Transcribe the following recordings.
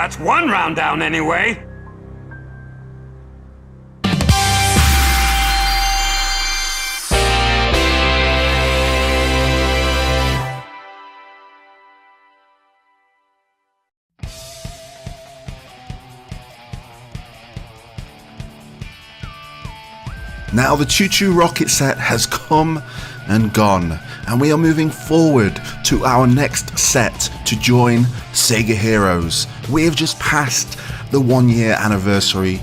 That's one round down anyway. Now the Choo Choo Rocket set has come and gone, and we are moving forward to our next set to join Sega Heroes. We have just passed the 1-year anniversary,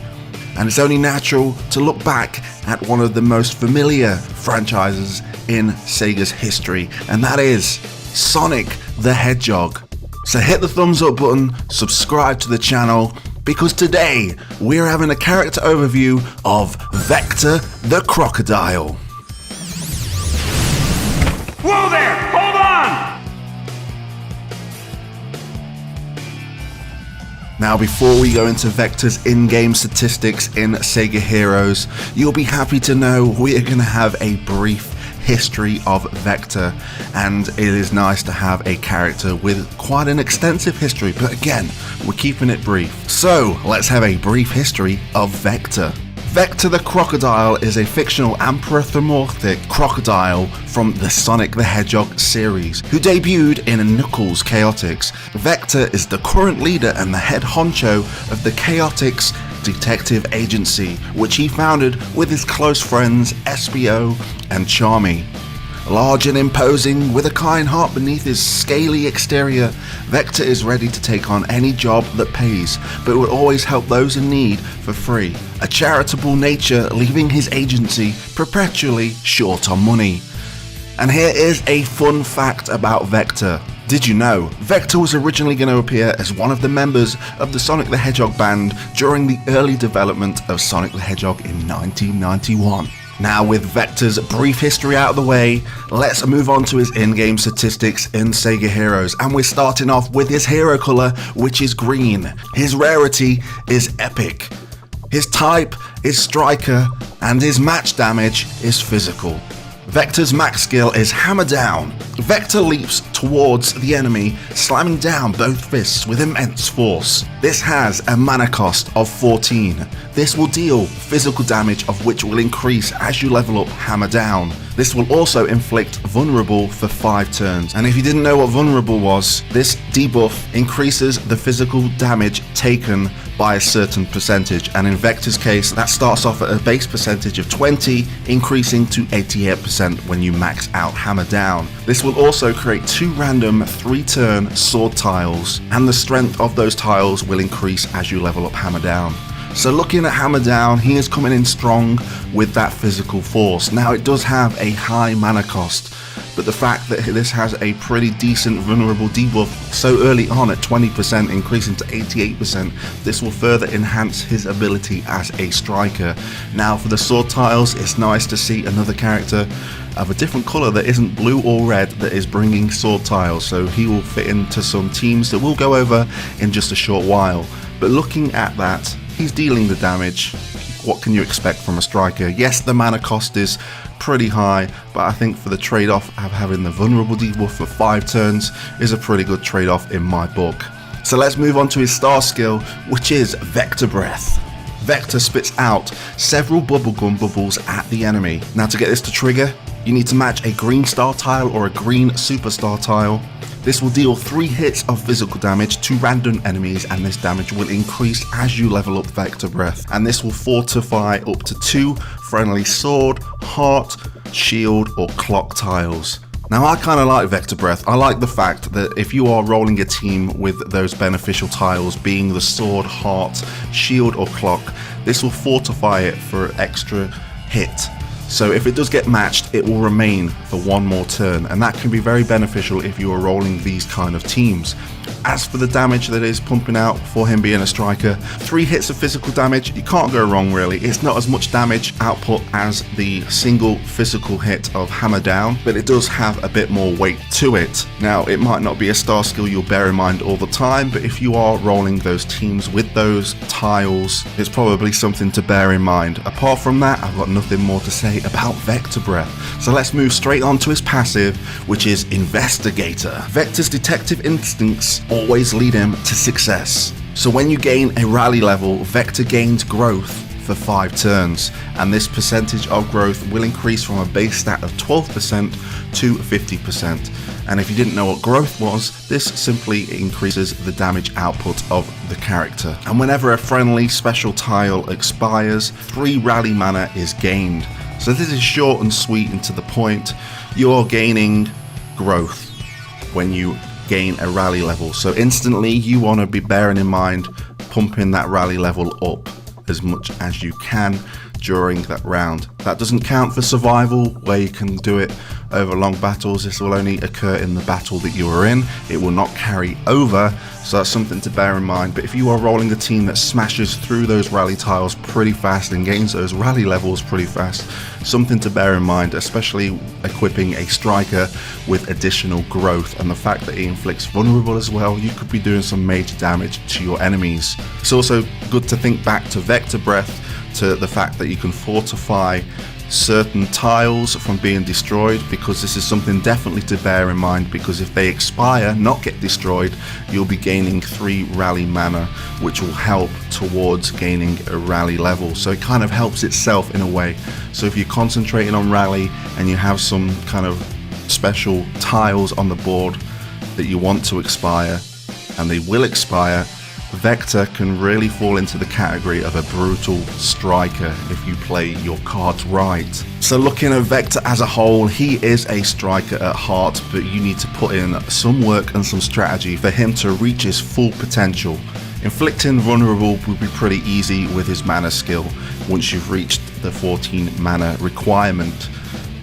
and it's only natural to look back at one of the most familiar franchises in Sega's history, and that is Sonic the Hedgehog. So hit the thumbs up button, subscribe to the channel, because today we're having a character overview of Vector the Crocodile. Whoa there! Hold on! Now before we go into Vector's in-game statistics in Sega Heroes, you'll be happy to know we are going to have a brief history of Vector, and it is nice to have a character with quite an extensive history, but again, we're keeping it brief. So let's have a brief history of Vector. Vector the Crocodile is a fictional anthropomorphic crocodile from the Sonic the Hedgehog series, who debuted in Knuckles Chaotix. Vector is the current leader and the head honcho of the Chaotix detective agency, which he founded with his close friends SBO and Charmy. Large and imposing, with a kind heart beneath his scaly exterior, Vector is ready to take on any job that pays, but will always help those in need for free. A charitable nature, leaving his agency perpetually short on money. And here is a fun fact about Vector. Did you know Vector was originally going to appear as one of the members of the Sonic the Hedgehog band during the early development of Sonic the Hedgehog in 1991? Now with Vector's brief history out of the way, let's move on to his in-game statistics in Sega Heroes, and we're starting off with his hero color, which is green. His rarity is epic. His type is striker, and his match damage is physical. Vector's max skill is Hammer Down. Vector leaps towards the enemy, slamming down both fists with immense force. This has a mana cost of 14. This will deal physical damage, of which will increase as you level up Hammer Down. This will also inflict Vulnerable for 5 turns. And if you didn't know what Vulnerable was, this debuff increases the physical damage taken by a certain percentage, and in Vector's case that starts off at a base percentage of 20, increasing to 88% when you max out Hammer Down. This will also create 2 random 3-turn sword tiles, and the strength of those tiles will increase as you level up Hammer Down. So looking at Hammer Down, he is coming in strong with that physical force. Now it does have a high mana cost, but the fact that this has a pretty decent vulnerable debuff so early on at 20%, increasing to 88%, this will further enhance his ability as a striker. Now for the sword tiles, it's nice to see another character of a different colour that isn't blue or red that is bringing sword tiles, so he will fit into some teams that we'll go over in just a short while. But looking at that, he's dealing the damage. What can you expect from a striker? Yes, the mana cost is pretty high, but I think for the trade-off of having the vulnerable debuff for 5 turns is a pretty good trade-off in my book. So let's move on to his star skill, which is Vector Breath. Vector spits out several bubblegum bubbles at the enemy. Now to get this to trigger, you need to match a green star tile or a green superstar tile. This will deal 3 hits of physical damage to random enemies, and this damage will increase as you level up Vector Breath. And this will fortify up to 2 friendly sword, heart, shield or clock tiles. Now I kind of like Vector Breath. I like the fact that if you are rolling a team with those beneficial tiles being the sword, heart, shield or clock, this will fortify it for extra hit. So if it does get matched, it will remain for 1 more turn, and that can be very beneficial if you are rolling these kind of teams. As for the damage that is pumping out for him being a striker, 3 hits of physical damage, you can't go wrong really. It's not as much damage output as the single physical hit of Hammer Down, but it does have a bit more weight to it. Now it might not be a star skill you'll bear in mind all the time, but if you are rolling those teams with those tiles, it's probably something to bear in mind. Apart from that, I've got nothing more to say about Vector Breath. So let's move straight on to his passive, which is Investigator. Vector's detective instincts always lead him to success. So when you gain a rally level, Vector gains growth for 5 turns, and this percentage of growth will increase from a base stat of 12% to 50%. And if you didn't know what growth was, this simply increases the damage output of the character. And whenever a friendly special tile expires, 3 rally mana is gained. So this is short and sweet and to the point. You're gaining growth when you gain a rally level. So instantly you want to be bearing in mind pumping that rally level up as much as you can during that round. That doesn't count for survival, where you can do it over long battles. This will only occur in the battle that you are in. It will not carry over, so that's something to bear in mind. But if you are rolling a team that smashes through those rally tiles pretty fast and gains those rally levels pretty fast, something to bear in mind, especially equipping a striker with additional growth and the fact that it inflicts vulnerable as well. You could be doing some major damage to your enemies. It's also good to think back to Vector Breath, to the fact that you can fortify certain tiles from being destroyed, because this is something definitely to bear in mind, because if they expire, not get destroyed, you'll be gaining 3 rally mana, which will help towards gaining a rally level. So it kind of helps itself in a way. So if you're concentrating on rally and you have some kind of special tiles on the board that you want to expire, and they will expire, Vector can really fall into the category of a brutal striker if you play your cards right. So looking at Vector as a whole, he is a striker at heart, but you need to put in some work and some strategy for him to reach his full potential. Inflicting vulnerable will be pretty easy with his mana skill once you've reached the 14 mana requirement.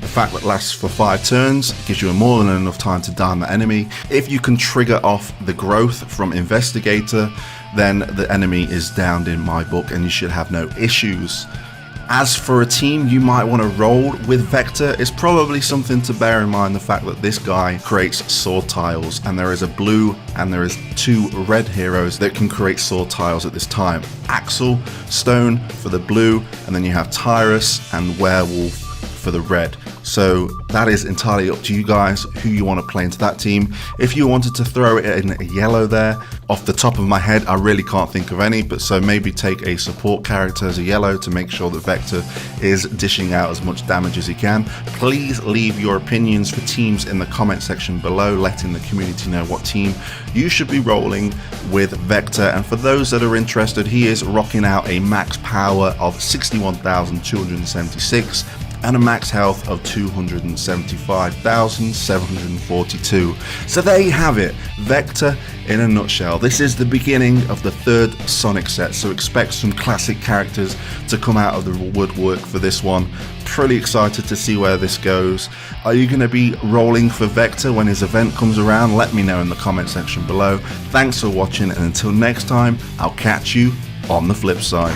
The fact that lasts for 5 turns gives you more than enough time to down the enemy. If you can trigger off the growth from Investigator, then the enemy is downed in my book and you should have no issues. As for a team you might want to roll with Vector, it's probably something to bear in mind the fact that this guy creates sword tiles, and there is a blue and there is 2 red heroes that can create sword tiles at this time. Axel, Stone for the blue, and then you have Tyris and Werewolf for the red. So that is entirely up to you guys who you want to play into that team. If you wanted to throw it in a yellow there, off the top of my head I really can't think of any, but so maybe take a support character as a yellow to make sure that Vector is dishing out as much damage as he can. Please leave your opinions for teams in the comment section below, letting the community know what team you should be rolling with Vector. And for those that are interested, he is rocking out a max power of 61,276 and a max health of 275,742. So there you have it, Vector in a nutshell. This is the beginning of the 3rd Sonic set, so expect some classic characters to come out of the woodwork for this one. Pretty excited to see where this goes. Are you going to be rolling for Vector when his event comes around? Let me know in the comment section below. Thanks for watching, and until next time, I'll catch you on the flip side.